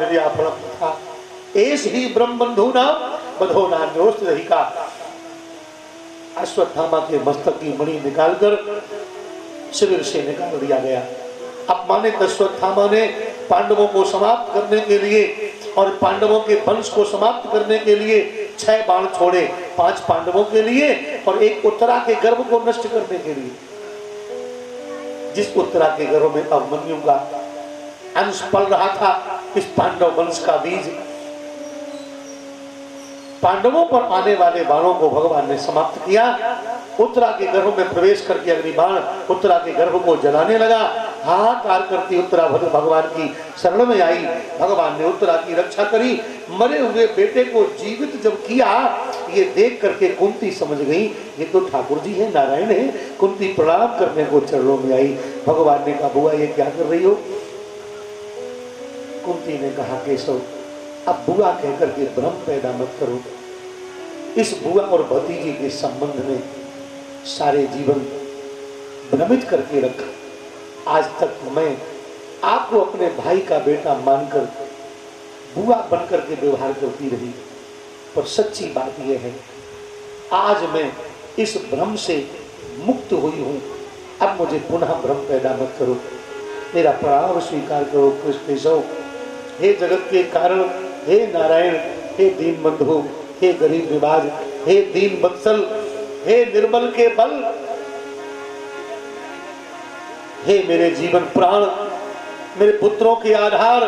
निर्यापण था। एस ही ब्रह्म बंधु नाम बधो नान्योस्त रही का। अश्वत्थामा के मस्तक की मणि निकालकर शिविर से निकाल दिया गया। अपमानित अश्वत्थामा ने पांडवों को समाप्त करने के लिए और पांडवों के वंश को समाप्त करने के लिए 6 बाण छोड़े, 5 पांडवों के लिए और 1 उत्तरा के गर्भ को नष्ट करने के लिए। जिस उत्तरा के गर्भ में अभिमन्यु का अंश पल रहा था, इस पांडव वंश का बीज, पांडवों पर आने वाले बाणों को भगवान ने समाप्त किया। उत्तरा के गर्भ में प्रवेश करके अग्निबाण उत्तरा के गर्भ को जलाने लगा। हाहाकार करती उत्तरा भगवान की शरण में आई। भगवान ने उत्तरा की रक्षा करी। मरे हुए बेटे को जीवित जब किया, ये देख करके कुंती समझ गई ये तो ठाकुर जी है, नारायण है। कुंती प्रणाम करने को चरणों में आई। भगवान ने कहा, बुआ ये क्या कर रही हो? कुंती ने कहा, केशव अब बुआ कहकर के भ्रम पैदा मत करो। इस बुआ और भतीजी के संबंध में सारे जीवन भ्रमित करके रखा। आज तक मैं आपको अपने भाई का बेटा मानकर बुआ बनकर के व्यवहार करती रही, पर सच्ची बात यह है आज मैं इस भ्रम से मुक्त हुई हूं। अब मुझे पुनः भ्रम पैदा मत करो। मेरा प्रणाम स्वीकार करो केशव। हे जगत के कारण, हे नारायण, हे दीन बंधु, हे गरीब निवाज, हे दीन वत्सल, हे निर्बल के बल, हे मेरे जीवन प्राण, मेरे पुत्रों के आधार,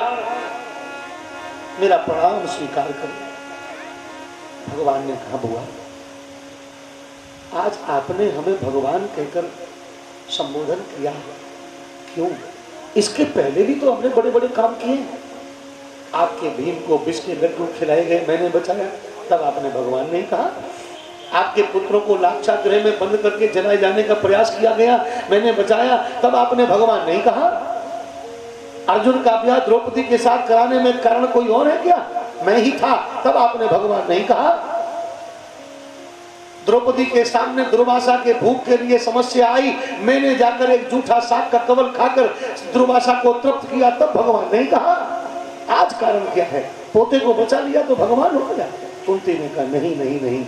मेरा प्रणाम स्वीकार करो। भगवान ने कहा, बुआ आज आपने हमें भगवान कहकर संबोधन किया, क्यों? इसके पहले भी तो हमने बड़े बड़े काम किए। आपके भीम को विष के लड्डू खिलाए गए, मैंने बचाया, तब आपने भगवान नहीं कहा। आपके पुत्रों को लाक्षागृह में बंद करके जलाए जाने का प्रयास किया गया, मैंने बचाया, तब आपने भगवान नहीं कहा। अर्जुन का ब्याह द्रौपदी के साथ कराने में कारण कोई और है क्या? मैं ही था, तब आपने भगवान नहीं कहा। द्रौपदी के सामने दुर्वासा के भूख के लिए समस्या आई, मैंने जाकर एक जूठा साग का कवल खाकर दुर्वासा को तृप्त किया, तब भगवान नहीं कहा। आज कारण क्या है? पोते को बचा लिया तो भगवान हो गया। कुंती ने कहा, नहीं नहीं नहीं,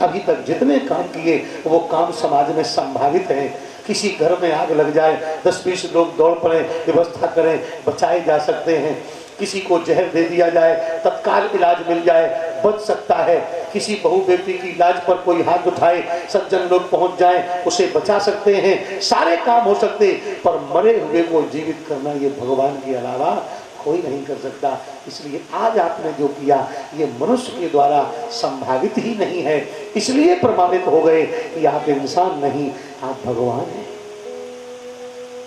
अभी तक जितने काम किए वो काम समाज में संभावित है। किसी घर में आग लग जाए, 10-20 लोग दौड़ पड़े, व्यवस्था करें, बचाए जा सकते हैं। किसी को जहर दे दिया जाए, तत्काल इलाज मिल जाए, बच सकता है। किसी बहु व्यक्ति की इलाज पर कोई हाथ उठाए, सज्जन लोग पहुंच जाएं, उसे बचा सकते हैं, सारे काम हो सकते। पर मरे हुए को जीवित करना ये भगवान के अलावा कोई नहीं कर सकता। इसलिए आज आपने जो किया ये मनुष्य के द्वारा संभावित ही नहीं है। इसलिए प्रमाणित हो गए कि आप इंसान नहीं, आप भगवान हैं।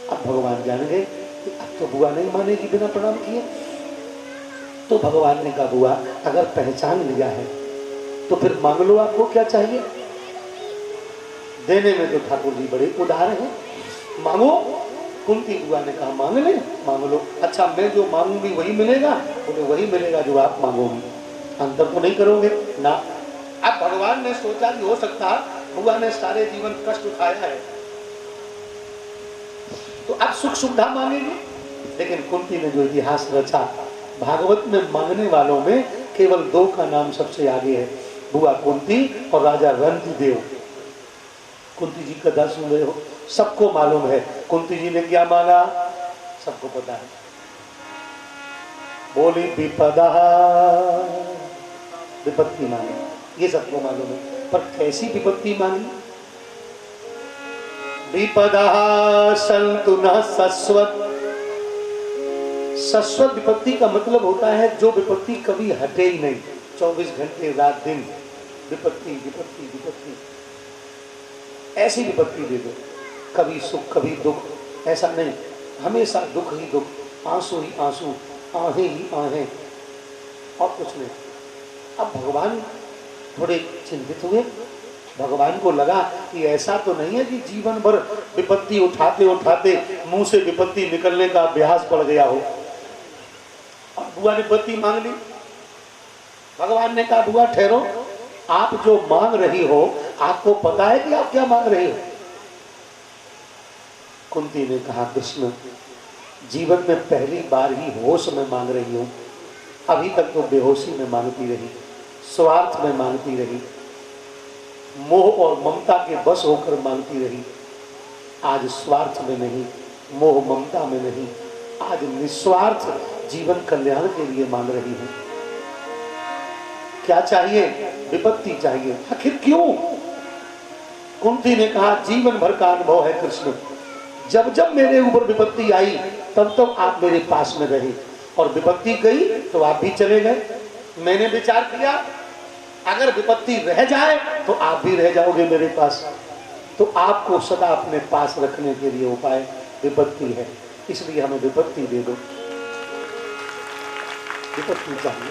अब भगवान जान गए कि अब तो बुआ नहीं मानेगी बिना प्रणाम किए। तो भगवान ने कहा, बुआ अगर पहचान लिया है तो फिर मांग लो, आपको क्या चाहिए। देने में तो ठाकुर जी बड़े उदार हैं, मांगो। कुंती बुआ ने कहा, मांग ले, मांग लो। अच्छा मैं जो मांगूंगी वही मिलेगा? बोले वही मिलेगा जो आप मांगोगी, अंतर तो नहीं करोगे ना। अब भगवान ने सोचा कि हो सकता बुआ ने सारे जीवन कष्ट उठाया है तो अब सुख सुविधा मांगेगी। लेकिन कुंती ने जो इतिहास रचा, भागवत में मांगने वालों में केवल 2 का नाम सबसे आगे है, बुआ कुंती और राजा रणधीदेव। कुंती जी का कथा सुन रहे हो, सबको मालूम है कुंती जी ने क्या मांगा, सबको पता है। बोली विपदा, विपत्ति मांगी, ये सबको मालूम है। पर कैसी विपत्ति मांगी? विपदा संतु न शश्वत। शाश्वत विपत्ति का मतलब होता है जो विपत्ति कभी हटे ही नहीं, 24 घंटे रात दिन विपत्ति विपत्ति विपत्ति। ऐसी विपत्ति दे दो, कभी सुख कभी दुख, ऐसा नहीं, हमेशा दुख ही दुख, आंसू ही आंसू, आहें ही आहें, और कुछ नहीं। अब भगवान थोड़े चिंतित हुए। भगवान को लगा कि ऐसा तो नहीं है कि जीवन भर विपत्ति उठाते उठाते मुंह से विपत्ति निकलने का अभ्यास पड़ गया हो। अब बुआ ने विपत्ति मांग ली। भगवान ने कहा, बुआ ठहरो, आप जो मांग रही हो आपको पता है कि आप क्या मांग रही हो? कुंती ने कहा, कृष्ण जीवन में पहली बार ही होश में मांग रही हूं। अभी तक तो बेहोशी में मांगती रही, स्वार्थ में मांगती रही, मोह और ममता के बस होकर मांगती रही। आज स्वार्थ में नहीं, मोह ममता में नहीं, आज निस्वार्थ जीवन कल्याण के लिए मांग रही हूं। क्या चाहिए? विपत्ति चाहिए। आखिर क्यों? कुंती ने कहा जीवन भर का अनुभव है कृष्ण, जब जब मेरे ऊपर विपत्ति आई तब तब आप मेरे पास में रहे, और विपत्ति गई तो आप भी चले गए। मैंने विचार किया अगर विपत्ति रह जाए तो आप भी रह जाओगे मेरे पास, तो आपको सदा अपने पास रखने के लिए उपाय विपत्ति है, इसलिए हमें विपत्ति दे दो। विपत्ति चाहिए।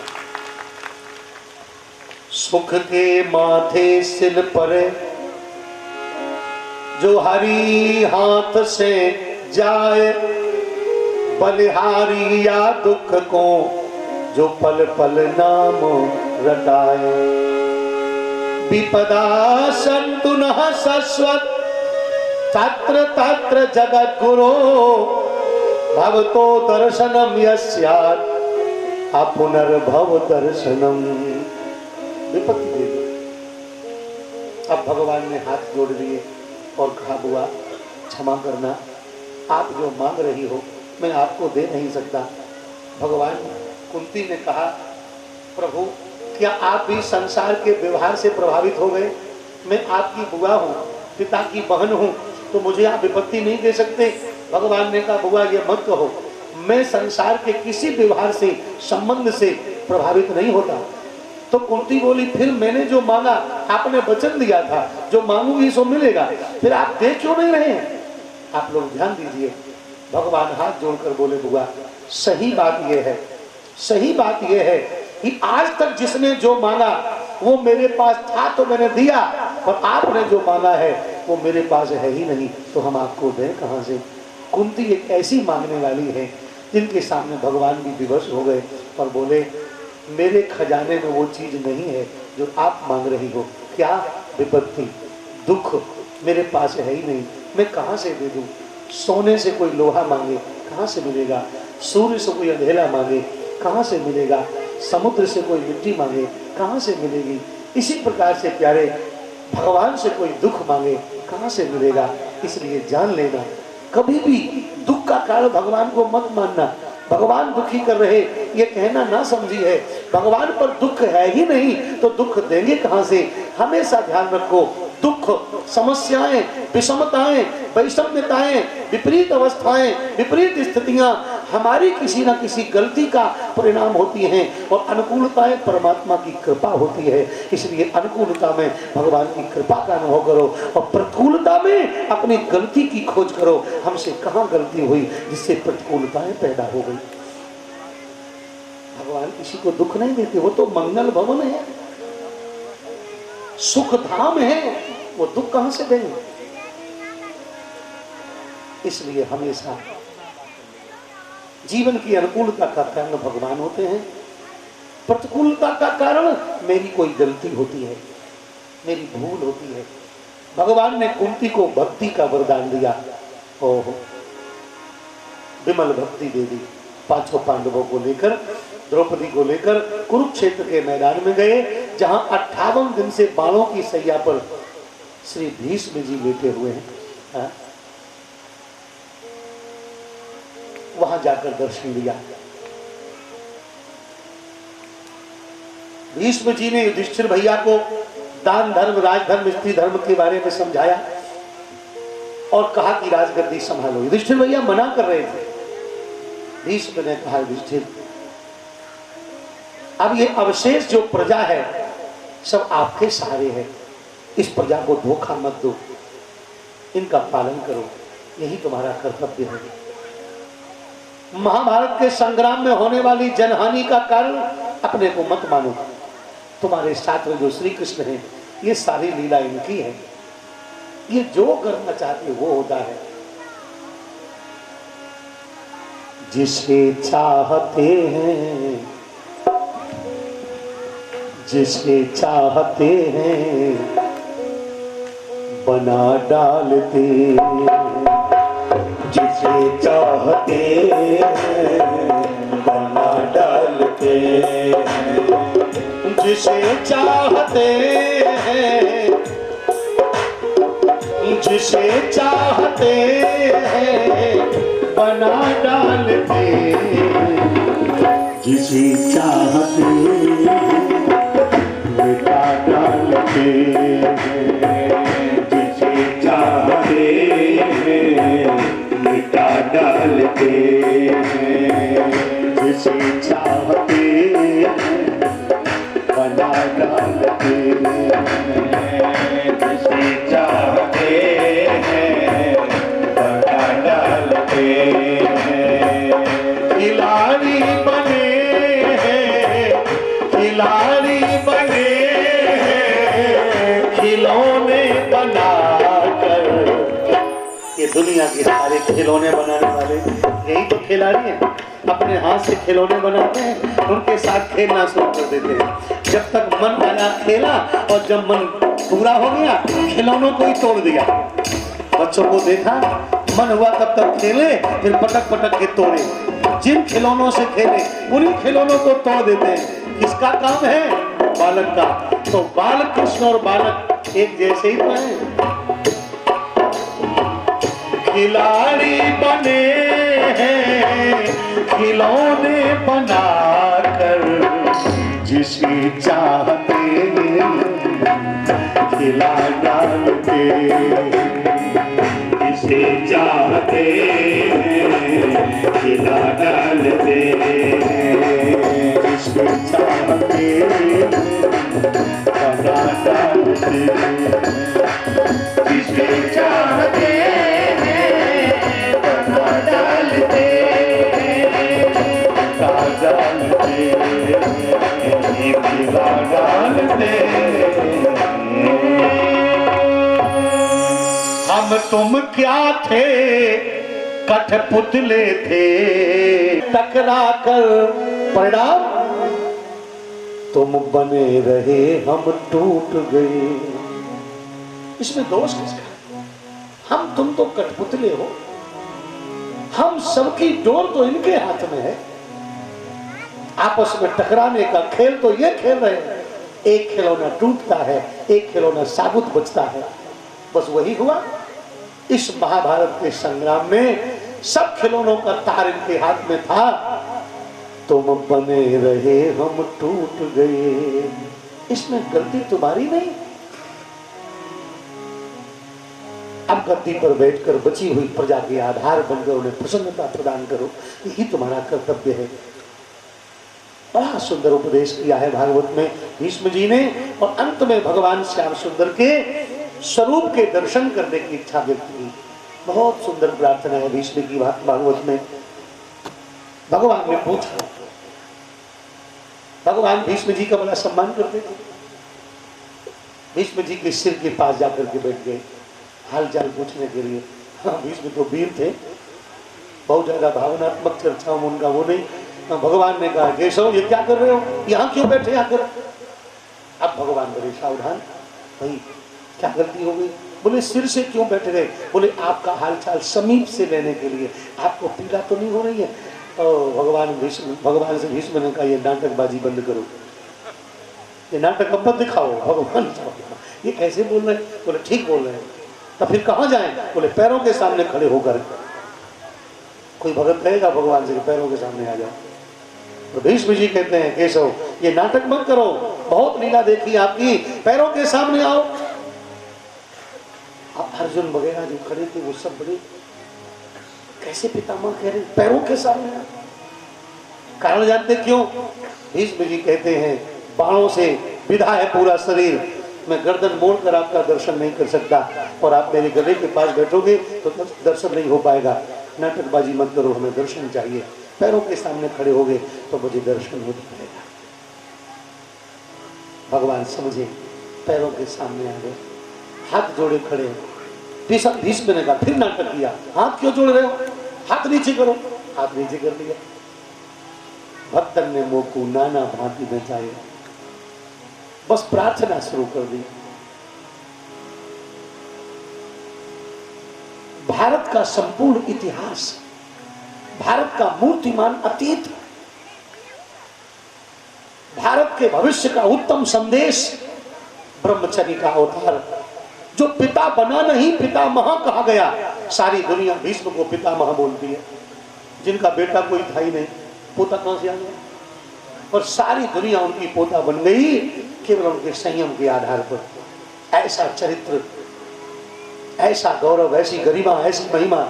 सुख के माथे सिल पर जो हरी हाथ से जाए, बलिहारी या दुख को जो पल पल नाम रटाए। विपदा संतु नः शश्वत तत्र तत्र जगत गुरो, भवतो दर्शनम यस्यात् अपुनर्भव दर्शनम। विपत्ति दे दो। अब भगवान ने हाथ जोड़ दिए और कहा बुआ क्षमा करना, आप जो मांग रही हो मैं आपको दे नहीं सकता। भगवान कुंती ने कहा प्रभु क्या आप भी संसार के व्यवहार से प्रभावित हो गए? मैं आपकी बुआ हूँ, पिता की बहन हूँ, तो मुझे आप विपत्ति नहीं दे सकते? भगवान ने कहा बुआ ये मत कहो, मैं संसार के किसी व्यवहार से संबंध से प्रभावित नहीं होता। तो कुंती बोली फिर मैंने जो मांगा, आपने वचन दिया था जो मांगूंगी सो मिलेगा, फिर आप दे क्यों नहीं रहे हैं? आप लोग ध्यान दीजिए। भगवान हाथ जोड़कर बोले बुआ सही बात यह है, सही बात यह है कि आज तक जिसने जो मांगा वो मेरे पास था तो मैंने दिया, और आपने जो मांगा है वो मेरे पास है ही नहीं, तो हम आपको दें कहां से? कुंती एक ऐसी मांगने वाली है जिनके सामने भगवान भी विवश हो गए और बोले मेरे खजाने में वो चीज नहीं है जो आप मांग रही हो। क्या? विपत्ति, दुख मेरे पास है ही नहीं, मैं कहां से दे दूं? सोने से कोई लोहा मांगे कहां से मिलेगा? सूर्य से कोई अंधेरा मांगे कहां से मिलेगा? समुद्र से कोई मिट्टी मांगे कहां से मिलेगी? इसी प्रकार से प्यारे भगवान से कोई दुख मांगे कहां से मिलेगा? इसलिए जान लेना कभी भी दुख का कारण भगवान को मत मानना। भगवान दुखी कर रहे ये कहना ना समझी है, भगवान पर दुख है ही नहीं तो दुख देंगे कहां से? हमेशा ध्यान रखो दुख, समस्याएं, विषमताएं, वैषम्यताएं, विपरीत अवस्थाएं, विपरीत स्थितियां हमारी किसी ना किसी गलती का परिणाम होती हैं, और अनुकूलताएं परमात्मा की कृपा होती है। इसलिए अनुकूलता में भगवान की कृपा का अनुभव करो और प्रतिकूलता में अपनी गलती की खोज करो। हमसे कहां गलती हुई जिससे प्रतिकूलताएं पैदा हो गई? भगवान किसी को दुख नहीं देते, वो तो मंगल भवन है, सुख धाम है, वो दुख कहां से देंगे? इसलिए हमेशा जीवन की अनुकूलता का कारण भगवान होते हैं, प्रतिकूलता का कारण मेरी कोई गलती होती है, मेरी भूल होती है। भगवान ने कुंती को भक्ति का वरदान दिया, ओहो विमल भक्ति दे दी। पांचों पांडवों को लेकर, द्रौपदी को लेकर कुरुक्षेत्र के मैदान में गए, जहां 58 दिन से बाणों की सैया पर श्री भीष्म जी लेटे हुए हैं। वहां जाकर दर्शन लिया। भीष्म जी ने युधिष्ठिर भैया को दान धर्म, राजधर्म, स्त्री धर्म के बारे में समझाया और कहा कि राजगद्दी संभालो। युधिष्ठिर भैया मना कर रहे थे। भीष्म ने कहा युधिष्ठिर अब ये अवशेष जो प्रजा है सब आपके सहारे है, इस प्रजा को धोखा मत दो, इनका पालन करो, यही तुम्हारा कर्तव्य है। महाभारत के संग्राम में होने वाली जनहानि का कारण अपने को मत मानो। तुम्हारे साथ में जो श्री कृष्ण है ये सारी लीला इनकी है, ये जो करना चाहते वो होता है। जिसे चाहते हैं, जिसे चाहते हैं बना डालते, जिसे चाहते हैं बना डालते, हैं, जिसे चाहते हैं, जिसे चाहते हैं बना डालते हैं, जिसे चाहते हैं मिटा डालते हैं, जिसे चाहते हैं मिटा डालते हैं, जिसे चाहते हैं बना डालते हैं, जिसे चाहते हैं बना डालते हैं। खिलाड़ी बने हैं, खिलाड़ी बने हैं, खिलौने बना कर। ये दुनिया के सारे खिलौने बनाने वाले यही तो खिलाड़ी हैं। अपने हाथ से खिलौने बनाते हैं, उनके साथ खेलना शुरू कर देते हैं। जब तक मन आया खेला और जब मन पूरा हो गया खिलौनों को ही तोड़ दिया। बच्चों को देखा मन हुआ तब तक खेले, फिर पटक पटक के तोड़े। जिन खिलौनों से खेले उन्हीं खिलौनों को तोड़ देते हैं। किसका काम है? बालक का। तो बालक कृष्ण और बालक एक जैसे ही तो हैं। खिलाड़ी बने हैं खिलौने बनाकर, जिसे चाहते खिला डालते, जिसे चाहते खिला डालते, जिसे चाहते बना डालते, जिसे चाहते बना डालते, खिला डालते। हम तुम क्या थे? कठपुतले थे, टकरा कर परिणाम तुम बने रहे, हम टूट गए। इसमें दोष किसका? हम तुम तो कठपुतले हो, हम सबकी डोर तो इनके हाथ में है। आपस में टकराने का खेल तो ये खेल रहे हैं। एक खिलौना टूटता है, एक खिलौना साबुत बचता है। बस वही हुआ इस महाभारत के संग्राम में। सब खिलौनों का तार इनके हाथ में था। तुम बने रहे, हम टूट गए। इसमें गलती तुम्हारी नहीं। अब गद्दी पर बैठकर बची हुई प्रजा के आधार बनकर उन्हें प्रसन्नता प्रदान करो, यही तुम्हारा कर्तव्य है। बड़ा सुंदर उपदेश किया है भागवत में भीष्म जी ने। और अंत में भगवान श्याम सुंदर के स्वरूप के दर्शन करने की इच्छा व्यक्त की। बहुत सुंदर प्रार्थना है भीष्म की भागवत में। भगवान ने पूछा, भगवान भीष्म जी का बड़ा सम्मान करते थे। भीष्म जी के सिर के पास जाकर के बैठ गए हाल चाल पूछने के लिए। हाँ, भीष्म तो वीर थे, बहुत ज्यादा भावनात्मक चर्चाओं में उनका वो नहीं। भगवान ने कहा, केशव ये क्या कर रहे हो, यहाँ क्यों बैठे आकर? अब भगवान बड़े सावधान, भाई क्या गलती हो गई? बोले सिर से क्यों बैठ गए? बोले आपका हालचाल समीप से लेने के लिए। आपको पीड़ा तो नहीं हो रही है? और भगवान से भीष्म ने कहा, ये नाटकबाजी बंद करो, ये नाटक अब मत दिखाओ। भगवान ये कैसे बोल रहे हैं? बोले ठीक बोल रहे हैं। तो फिर कहाँ जाएं? बोले पैरों के सामने खड़े होकर। कोई भगत कहेगा भगवान से पैरों के सामने आ जाओ? तो भीष्म जी कहते हैं, केशव ये नाटक मत करो, बहुत लीला देखी आपकी, पैरों के सामने आओ। अब अर्जुन वगैरह जो खड़े थे वो सब बड़े कैसे पितामह कह रहे पैरों के सामने? कारण जानते क्यों? भीष्म जी कहते हैं, बाणों से विधा है पूरा शरीर, मैं गर्दन मोड़कर आपका दर्शन नहीं कर सकता, और आप मेरे गले के पास बैठोगे तो दर्शन नहीं हो पाएगा। नाटकबाजी मत करो, हमें दर्शन चाहिए। पैरों के सामने खड़े होगे तो मुझे दर्शन हो जाएगा। भगवान समझे, पैरों के सामने आ गए, हाथ जोड़े खड़े। भीष्म ने कहा, फिर नाटक किया, हाथ क्यों जोड़ रहे हो? हाथ नीचे करो। हाथ नीचे कर लिया। भक्तन ने मोकू नाना भांति बचाए, बस प्रार्थना शुरू कर दी। भारत का संपूर्ण इतिहास, भारत का मूर्तिमान अतीत, भारत के भविष्य का उत्तम संदेश ब्रह्मचर्य का अवतार, जो पिता बना नहीं पितामह कहा गया। सारी दुनिया भीष्म को पितामह बोलती है, जिनका बेटा कोई था ही नहीं, पोता कहां से आ गया? और सारी दुनिया उनकी पोता बन गई केवल उनके संयम के आधार पर। ऐसा चरित्र, ऐसा गौरव, ऐसी गरिमा, ऐसी महिमा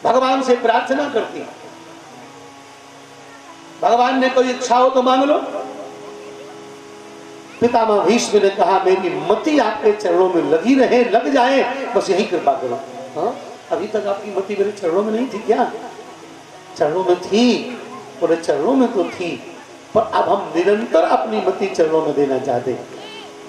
भगवान से प्रार्थना करती। भगवान ने कोई इच्छा हो तो मांग लो। पितामह भीष्म ने कहा मेरी मति आपके चरणों में लगी रहे, लग जाए, बस यही कृपा करो। हाँ, अभी तक आपकी मति मेरे चरणों में नहीं थी क्या? चरणों में थी, बोले चरणों में तो थी, पर अब हम निरंतर अपनी मति चरणों में देना चाहते।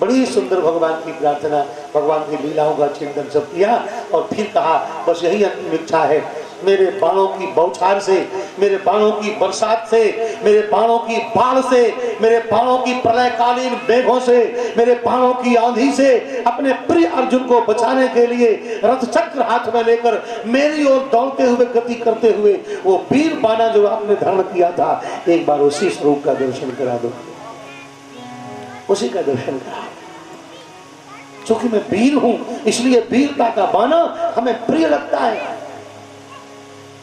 बड़ी सुंदर भगवान की प्रार्थना, भगवान की लीलाओं का चिंतन सब किया और फिर कहा बस यही अंतिम इच्छा है। मेरे बाणों की बौछार से, मेरे बाणों की बरसात से, मेरे बाणों की बाढ़ से, मेरे बाणों की प्रलयकालीन मेघों से, मेरे बाणों की आंधी से अपने प्रिय अर्जुन को बचाने के लिए रथ चक्र हाथ में लेकर मेरी ओर दौड़ते हुए, गति करते हुए वो वीर बाणा जो आपने धारण किया था, एक बार उसी स्वरूप का दर्शन करा दो, उसी का दर्शन करा। क्योंकि मैं वीर हूं, इसलिए वीरता का बाणा हमें प्रिय लगता है।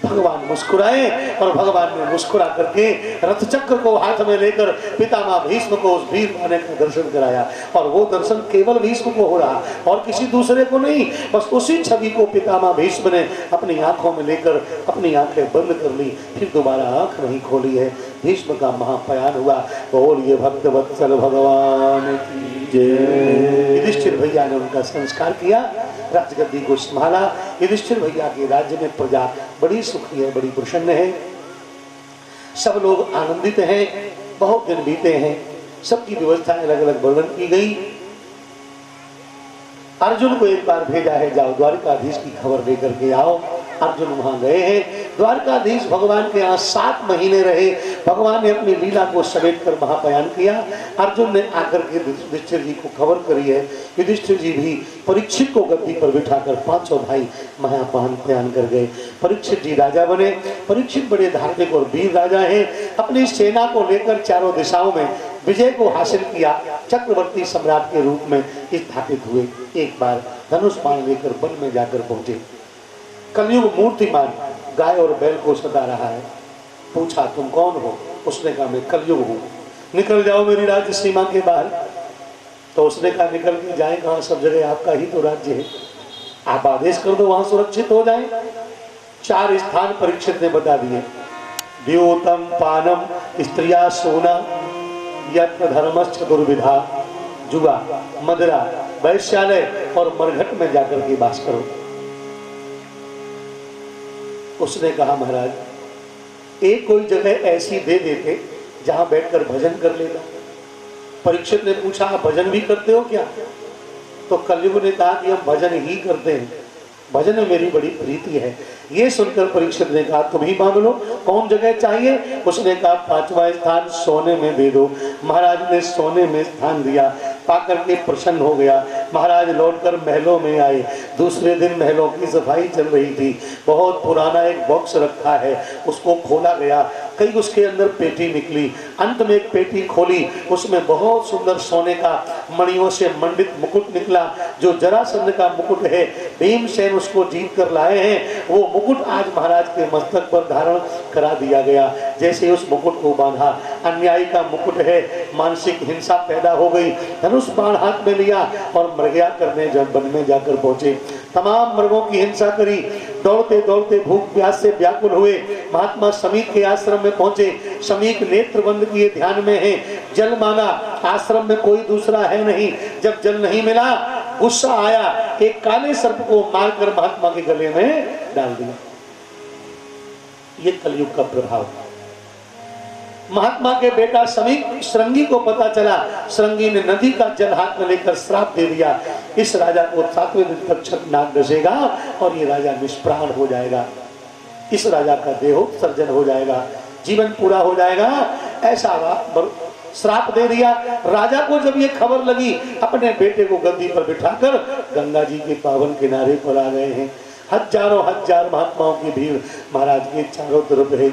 भगवान मुस्कुराए और भगवान ने मुस्कुरा करके रथ चक्र को हाथ में लेकर पितामह भीष्म को उस वीर बाणे का दर्शन कराया। और वो दर्शन केवल भीष्म को हो रहा और किसी दूसरे को नहीं, बस उसी छवि को पितामह भीष्म ने अपनी आंखों में लेकर अपनी आंखें बंद कर ली, फिर दोबारा आंख नहीं खोली है। भीष्म का महापयान हुआ। बोलिए भक्तवत्सल भगवान की जय। युधिष्ठिर भैया ने उनका संस्कार किया, राजगद्दी को संभाला। युधिष्ठिर भैया के राज्य में प्रजा बड़ी सुखी है, बड़ी प्रसन्न है, सब लोग आनंदित हैं। बहुत दिन बीते हैं, सबकी व्यवस्था अलग अलग वर्णन की गई। अर्जुन को एक बार भेजा है, जाओ द्वारकाधीश की खबर लेकर के आओ। अर्जुन वहां गए हैं। द्वारकाधीश भगवान के यहाँ 7 महीने रहे। भगवान ने अपनी लीला को समेट कर महापयान किया। अर्जुन ने आकर के युधिष्ठिर जी को खबर करी है। युधिष्ठिर जी भी परीक्षित को गद्दी पर बिठाकर 5 भाई महापयान कर गए। परीक्षित जी राजा बने। परीक्षित बड़े धार्मिक और वीर राजा हैं। अपनी सेना को लेकर चारों दिशाओं में विजय को हासिल किया। चक्रवर्ती सम्राट के रूप में स्थापित हुए। एक बार धनुष बाण लेकर वन में जाकर पहुंचे। कलयुग मूर्तिमान गाय और बैल को सदा रहा है। पूछा तुम कौन हो? उसने कहा मैं कलयुग हूँ, निकल जाओ मेरी राज्य सीमा के बाहर। तो उसने कहा निकल के जाए कहाँ, सब जगह आपका ही तो राज्य है, आप आदेश कर दो वहां सुरक्षित हो जाए। 4 स्थान परीक्षित ने बता दिए। द्योतम पानम स्त्रिया सोना यत्र धर्मश्च दुर्विधा, जुआ मदरा वैश्यालय और मरघट में जाकर के वास करो। उसने कहा महाराज एक कोई जगह ऐसी दे देते जहां बैठकर भजन कर लेता। परीक्षित ने पूछा आप भजन भी करते हो क्या? तो कलयुग ने कहा कि हम भजन ही करते हैं, भजन में मेरी बड़ी प्रीति है। ये सुनकर परीक्षित ने कहा तुम ही मांग लो, कौन जगह चाहिए? उसने कहा 5वां स्थान सोने में दे दो। महाराज ने सोने में स्थान दिया, पाकर के प्रसन्न हो गया। महाराज लौटकर महलों में आए। दूसरे दिन महलों की सफाई चल रही थी। बहुत पुराना एक बॉक्स रखा है, उसको खोला गया। कई उसके अंदर पेटी निकली। अंत में एक पेटी खोली, उसमें बहुत सुंदर सोने का मणियों से मंडित मुकुट निकला, जो जरासंध का मुकुट है। भीमसेन उसको जीत कर लाए हैं। वो मुकुट आज महाराज के मस्तक पर धारण करा दिया गया। जैसे उस मुकुट को बांधा, अन्यायी का मुकुट है, मानसिक हिंसा पैदा हो गई। धनुष बाण हाथ में लिया और मृगया करने वन में जाकर पहुंचे। तमाम मृगों की हिंसा करी। दौड़ते दौड़ते भूख प्यास से व्याकुल हुए। महात्मा समीक के आश्रम में पहुंचे। समीक नेत्र बंद किए ध्यान में है। जल मांगा, आश्रम में कोई दूसरा है नहीं। जब जल नहीं मिला, गुस्सा आया, एक काले सर्प को मारकर महात्मा के गले में डाल दिया। ये कलयुग का प्रभाव। महात्मा के बेटा समीक श्रृंगी को पता चला। श्रृंगी ने नदी का जल हाथ में लेकर श्राप दे दिया, इस राजा को 7वें दिन तक छठ नाग डसेगा और ये राजा निष्प्राण हो जाएगा। इस राजा का देहोत्सर्जन हो जाएगा, जीवन पूरा हो जाएगा। ऐसा श्राप दे दिया। राजा को जब ये खबर लगी, अपने बेटे को गद्दी पर बिठाकर गंगा जी के पावन किनारे पर आ गए हैं। हजारों हजार महात्माओं की भीड़ महाराज के चारों तरफ है।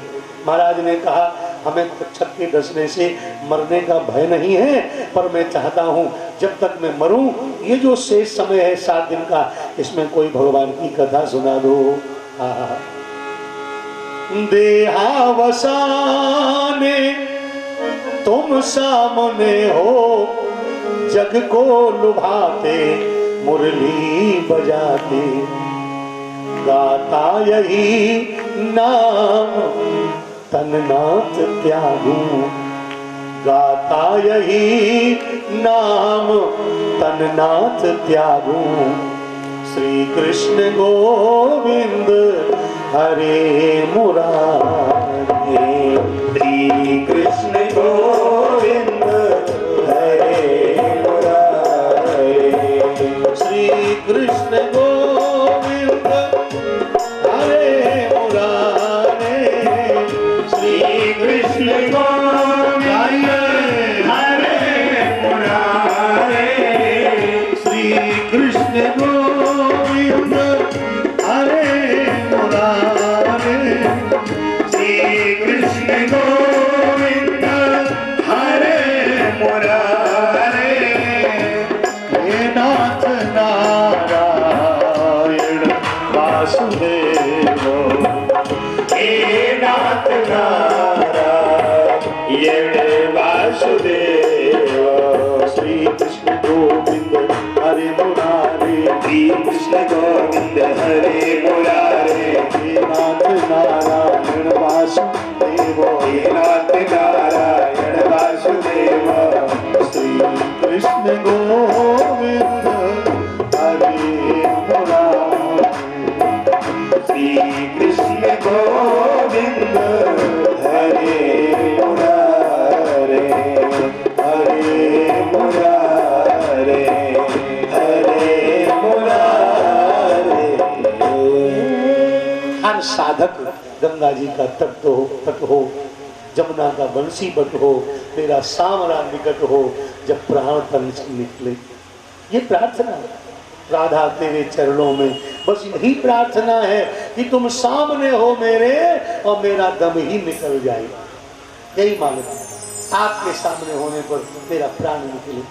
महाराज ने कहा हमें कच्छप के डसने से मरने का भय नहीं है, पर मैं चाहता हूँ जब तक मैं मरूं, ये जो शेष समय है 7 दिन का, इसमें कोई भगवान की कथा सुना दो। देहावसाने तुम सामने हो, जग को लुभाते मुरली बजाते, गाता यही नाम तननाथ त्यागू, गाता यही नाम तननाथ त्यागू। श्री कृष्ण गोविंद हरे मुरारे, श्री कृष्ण गोविंद हरे मुरारे, श्री कृष्ण गोविंद हरे मुरारे, श्री कृष्ण गोविंद हरे मुरारे, श्री कृष्ण गोविंद हरे मुरारे, श्री कृष्ण गोविंद हरे मुरारे। हे नाथ नारायण वासुदेव, हे नाथ नारायण वासुदेव, श्री कृष्ण गोविंद हरे मुरारे, श्री कृष्ण गोविंद हरे मुरारे, हे नाथ नारायण वासुदेव, हे नाथ नारायण वासुदेव, श्री कृष्ण गोविंद हरे मुरारे, श्री कृष्ण गोविंद हरे मुरारे, हरे मुरारे, हरे मुरारे। हर साधक गंगा जी का तट हो, जमुना का बंसी बट हो, तेरा सामरा निकट हो, जब प्राण तन से निकले। ये प्रार्थना है राधा तेरे चरणों में, बस यही प्रार्थना है कि तुम सामने हो मेरे और मेरा दम ही निकल जाए। यही मांगते, आपके सामने होने पर मेरा प्राण निकले,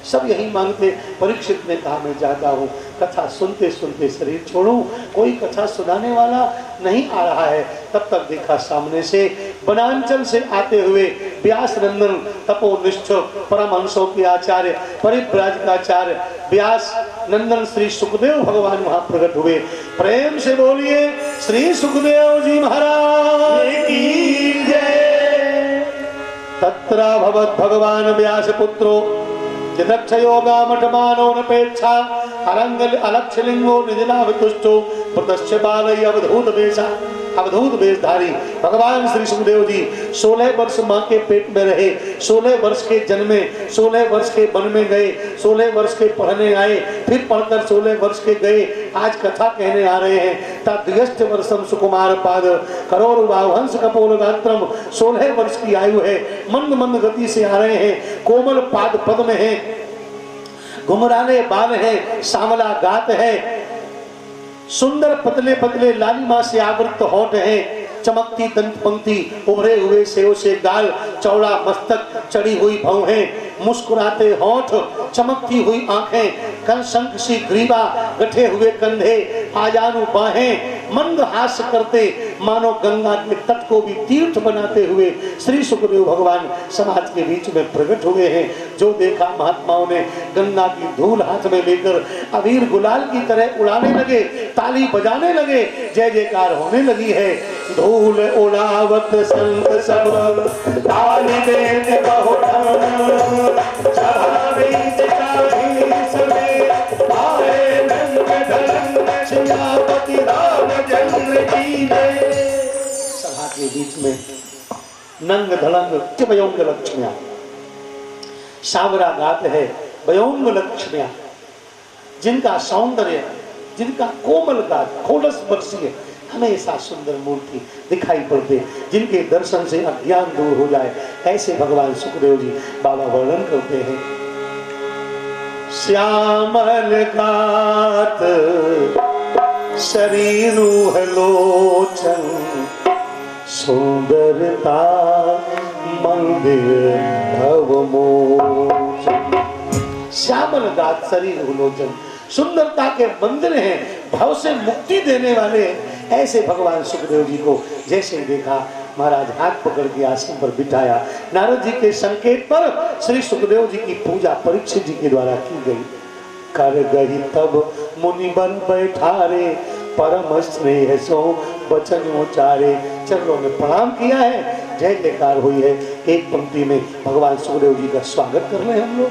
सब यही मांगते। परीक्षित ने कहा मैं जाता हूँ, कथा सुनते सुनते शरीर छोड़ूं, कोई कथा सुनाने वाला नहीं आ रहा है। तब तक देखा सामने से वनांचल से आते हुए व्यास नंदन तपोनिष्ठ परमहंसों के आचार्य परिव्राजकाचार्य व्यास नंदन श्री सुखदेव भगवान वहां प्रकट हुए। प्रेम से बोलिए श्री सुखदेव जी महाराज की जय। तत्रा भवत भगवान व्यास पुत्रो चिदक्षयोगा मठमानोनपेक्षा अरंगल अलक्षलिंगो निजलावतुष्टो प्रतश्च बालय अवधूत वेशधारी भगवान श्री सुखदेव जी 16 वर्ष माँ के पेट में रहे, 16 वर्ष के जन्मे, 16 वर्ष के वन में गए, 16 वर्ष के पढ़ने आए, फिर पढ़कर 16 वर्ष के गए। आज कथा कहने आ रहे हैं। तद्यश्च वर्षम सुकुमार पाद करोड़ बाहुहंस कपोल गात्रम, 16 वर्ष की आयु है, मंद मंद गति से आ रहे हैं, कोमल पाद पद में है, घुमराने बाल है, सांवला गात है, सुंदर पतले पतले लालिमा से आवृत होठ है, चमकती दंत पंक्ति, उभरे हुए सेव से गाल, चौड़ा मस्तक, चढ़ी हुई भौहें, मुस्कुराते होठ, चमकती हुई आंखें, कंशंक सी ग्रीवा, गठे हुए कंधे, आजानु बाहें, मंद हास्य करते मानो गंगा के तट को भी तीर्थ बनाते हुए श्री सुखदेव भगवान समाज के बीच में प्रकट हुए हैं। जो देखा महात्माओं ने गंगा की धूल हाथ में लेकर अबीर गुलाल की तरह उड़ाने लगे, ताली बजाने लगे, जय जयकार होने लगी है। धूल उड़ावत संत सब ताली देत बहुत, सभा बीच काढ़ी समेत आए नंग ढंग सियापति रामचंद्र की जय। सभा के बीच में नंग धड़ंग वयोंग लक्ष्म्या, सावरा गात है, वयोंग लक्ष्म्या, जिनका सौंदर्य, जिनका कोमल गात, खोलस वर्षीय हमेशा सुंदर मूर्ति दिखाई पड़ते, जिनके दर्शन से अज्ञान दूर हो जाए, ऐसे भगवान सुखदेव जी बाबा वर्णन करते हैं। श्यामल गात शरीर लोचन, सुंदरता मंदिर भवमोच। श्यामल दात शरीर उलोचन, सुंदरता के मंदिर हैं, भव से मुक्ति देने वाले। ऐसे भगवान सुखदेव जी को जैसे देखा, महाराज हाथ पकड़ के आसन पर बिठाया। नारद जी के संकेत पर श्री सुखदेव जी की पूजा परीक्षित जी के द्वारा की गई। कर गई तब मुनि बन बैठारे, परम स्नेह सो वचन उचारे। चरणों में प्रणाम किया है, जय जयकार हुई है। एक पंक्ति में भगवान सुखदेव जी का स्वागत कर रहे हैं हम लोग।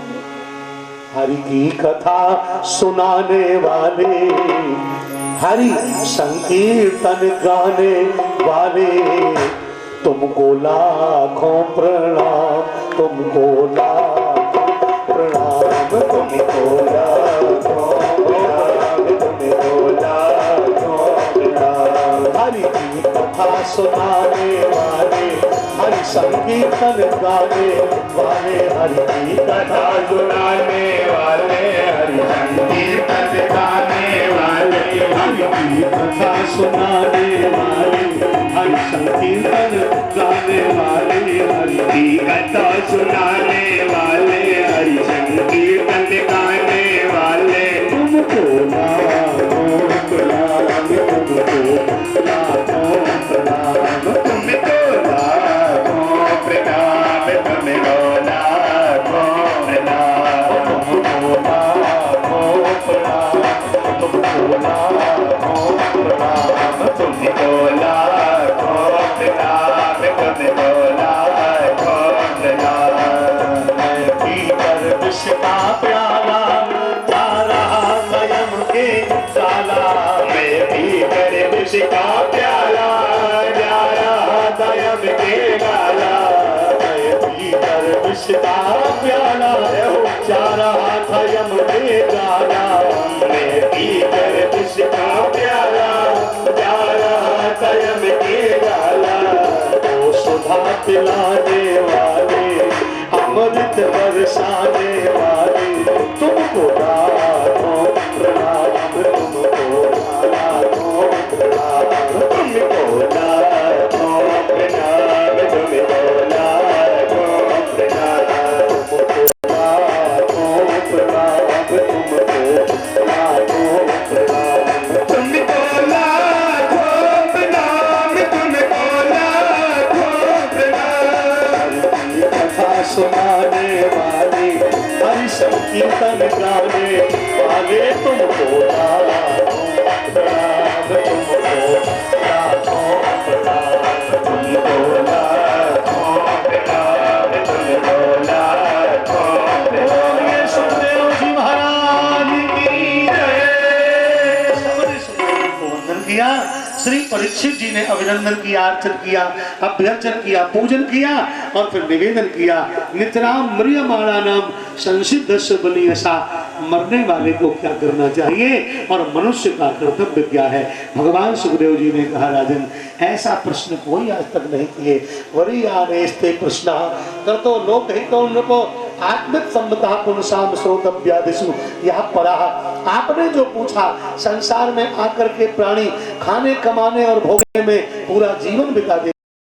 हरि की कथा सुनाने वाले, हरि संकीर्तन गाने वाले, तुमको लाखों प्रणाम, तुमको लाखों प्रणाम, तुमको लाखों प्रणाम, तुमको लाखों प्रणाम। हरि की कथा सुनाने वाले, हरि संकीर्तन गाने वाले, हरि की कथा सुनाने वाले, हरि संकीर्तन गाने वाले, हरि की कथा सुनाने वाले, हरि संकीर्तन गाने वाले, हरि की कथा सुनाने वाले, हरि संकीर्तन गाने वाले, तुमको लाखों प्रणाम, तुमको लाखों प्रणाम, तुमको लाखों प्रणाम, तुमको लाखों प्रणाम, तुमको लाखों प्रणाम, तुमको लाखों प्रणाम, तुमको लाखों प्रणाम, तुमको लाखों प्रणाम। पीकर विष का प्याला जा रहा स्वयं के जाला, मैं पीकर विष का प्याला जा रहा स्वयं के गाला, मैं पीकर विष का प्याला जा रहा स्वयं के गाला, मैं पीकर विष का प्याला जा रहा स्वयं के गाला। वो सुधा पिलाने वाले, अमृत बरसाने वाले, तुमको लाखों प्रणाम, तुमको लाखों प्रणाम, तुमको लाखों प्रणाम, तुमको लाखों प्रणाम, तुमको लाखों प्रणाम, तुमको लाखों प्रणाम, तुमको लाखों प्रणाम, तुमको लाखों प्रणाम। कथा सुनाने वाले, हरि संकीर्तन गाने वाले, तुमको लाखों प्रणाम, तुमको लाखों प्रणाम, तुमको लाखों प्रणाम, तुमको लाखों प्रणाम। ये सुखदेव जी महाराज की जय। सबने सुखदेव जी को वंदन किया। श्री परीक्षित जी ने अभिनंदन किया, अर्चन किया, अभ्यर्चन किया, पूजन किया और फिर निवेदन किया। नितराम म्रियमाणा नाम संसिद्ध बलियसा। मरने वाले को क्या करना चाहिए और मनुष्य का कर्तव्य क्या है? भगवान सुखदेव जी ने कहा, राजन ऐसा प्रश्न कोई आज तक नहीं किए। वरीयानेस्ते प्रश्न कर्तो लोकहितो नृपो आत्मिक सम्मता पुनसाम श्रोतव्यादिषु। यह पढ़ा आपने जो पूछा, संसार में आकर के प्राणी खाने कमाने और भोगने में पूरा जीवन बिता दे